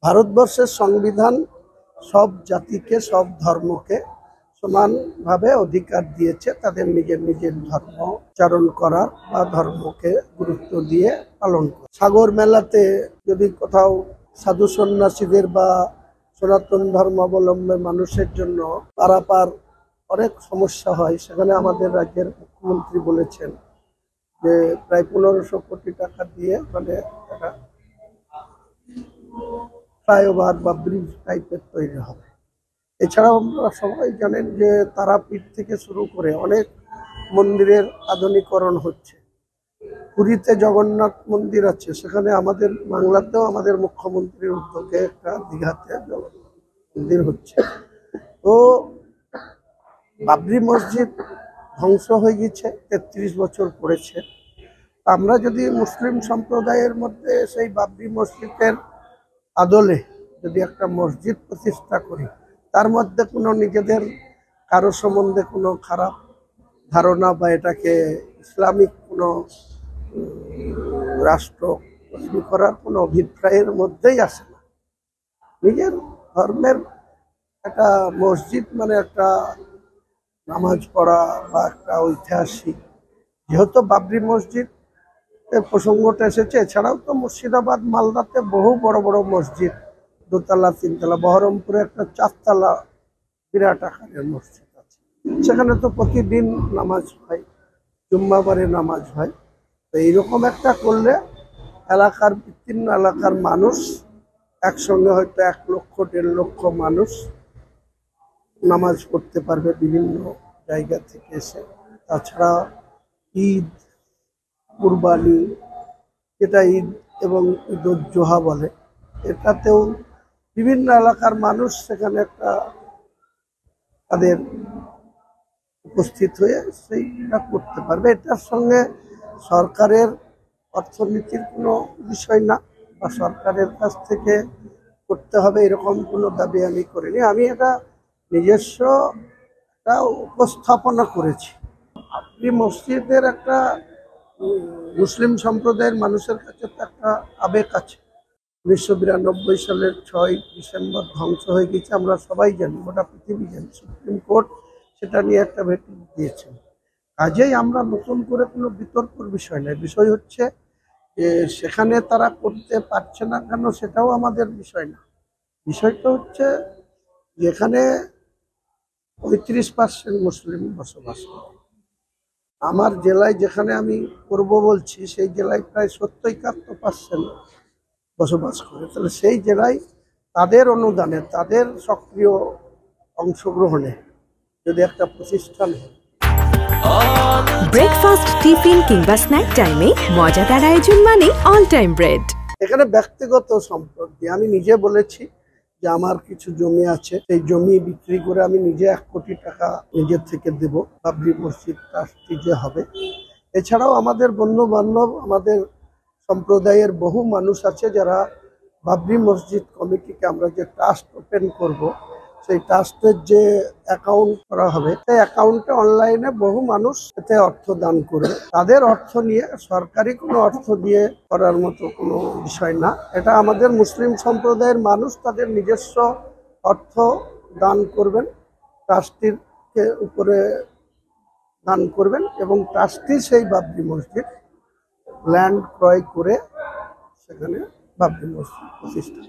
ভারতবর্ষের সংবিধান সব জাতিকে সব ধর্মকে সমানভাবে অধিকার দিয়েছে তাদের নিজের নিজের ধর্ম চারণ করার বা ধর্মকে গুরুত্ব দিয়ে পালন করা। সাগর মেলাতে যদি কোথাও সাধু সন্ন্যাসীদের বা সনাতন ধর্মাবলম্বী মানুষের জন্য পারাপার অনেক সমস্যা হয়, সেখানে আমাদের রাজ্যের মুখ্যমন্ত্রী বলেছেন যে প্রায় 1500 কোটি টাকা দিয়ে মানে একটা ফ্লাইওভার বা ব্রিজ টাইপের তৈরি হবে। এছাড়াও আপনারা সবাই জানেন যে তারাপীঠ থেকে শুরু করে অনেক মন্দিরের আধুনিকরণ হচ্ছে। পুরীতে জগন্নাথ মন্দির আছে, সেখানে আমাদের বাংলাতেও আমাদের মুখ্যমন্ত্রীর উদ্যোগে একটা দীঘাতে জগন্নাথ মন্দির হচ্ছে। তো বাবরি মসজিদ ধ্বংস হয়ে গেছে, 33 বছর পড়েছে। আমরা যদি মুসলিম সম্প্রদায়ের মধ্যে সেই বাবরি মসজিদের আদলে যদি একটা মসজিদ প্রতিষ্ঠা করি, তার মধ্যে কোনো নিজেদের কারো সম্বন্ধে কোনো খারাপ ধারণা বা এটাকে ইসলামিক কোনো রাষ্ট্র তৈরি করার কোনো অভিপ্রায়ের মধ্যেই আসে না। নিজের ধর্মের একটা মসজিদ মানে একটা নামাজ পড়া বা একটা ঐতিহাসিক, যেহেতু বাবরি মসজিদ প্রসঙ্গটা এসেছে, এছাড়াও তো মুর্শিদাবাদ মালদাতে বহু বড় বড় মসজিদ, দোতলা তিনতলা, বহরমপুরে একটা 4তলা বিরাট আকারের মসজিদ আছে, সেখানে তো প্রতিদিন নামাজ হয়, জুম্মাবারে নামাজ হয়। তো এইরকম একটা করলে এলাকার বিস্তীর্ণ এলাকার মানুষ একসঙ্গে হয়তো 1 লক্ষ 1.5 লক্ষ মানুষ নামাজ পড়তে পারবে বিভিন্ন জায়গা থেকে এসে। তাছাড়া ঈদ, কুরবানি, যেটা ঈদ এবং ঈদ উল জোহা বলে, এটাতেও বিভিন্ন এলাকার মানুষ সেখানে একটা তাদের উপস্থিত হয়ে সেইটা করতে পারবে। এটার সঙ্গে সরকারের অর্থনীতির কোনো বিষয় না, বা সরকারের কাছ থেকে করতে হবে এরকম কোনো দাবি আমি করিনি। আমি এটা নিজস্ব একটা উপস্থাপনা করেছি। বাবরি মসজিদের একটা মুসলিম সম্প্রদায়ের মানুষের কাছে তো একটা আবেগ আছে। 1992 সালের 6 ডিসেম্বর ধ্বংস হয়ে গেছে, আমরা সবাই জানি, গোটা পৃথিবী জানি। সুপ্রিম কোর্ট সেটা নিয়ে একটা ভেটিং দিয়েছে। কাজেই আমরা নতুন করে কোনো বিতর্কর বিষয় নয়, বিষয় হচ্ছে যে সেখানে তারা করতে পারছে না কেন সেটাও আমাদের বিষয় না। বিষয়টা হচ্ছে যেখানে 35% মুসলিম বসবাস করে, আমার জেলায় যেখানে আমি করব বলছি সেই জেলায় প্রায় 70-71% বসবাস করে। তাহলে সেই জেলায় তাদের অনুদানে, তাদের সক্রিয় অংশগ্রহণে যদি একটা প্রতিষ্ঠান হয়, ব্রেকফাস্ট, টিফিন কিংবা স্ন্যাক টাইমে মজাদার আয়োজন মানে অল টাইম ব্রেড। এখানে ব্যক্তিগত সম্পদ দিয়ে আমি নিজে বলেছি যে আমার কিছু জমি আছে, সেই জমি বিক্রি করে আমি নিজে 1 কোটি টাকা নিজের থেকে দেব বাবরি মসজিদ ট্রাস্টি যে হবে। এছাড়াও আমাদের বন্ধু বান্ধব, আমাদের সম্প্রদায়ের বহু মানুষ আছে যারা বাবরি মসজিদ কমিটিকে আমরা যে ট্রাস্ট ওপেন করব, সেই ট্রাস্টের যে অ্যাকাউন্ট করা হবে, সেই অ্যাকাউন্টে অনলাইনে বহু মানুষ এতে অর্থ দান করবে। তাদের অর্থ নিয়ে সরকারি কোনো অর্থ দিয়ে করার মতো কোনো বিষয় না। এটা আমাদের মুসলিম সম্প্রদায়ের মানুষ তাদের নিজস্ব অর্থ দান করবেন, ট্রাস্টির উপরে দান করবেন, এবং ট্রাস্টি সেই বাবরি মসজিদ ল্যান্ড ক্রয় করে সেখানে বাবরি মসজিদ প্রতিষ্ঠা।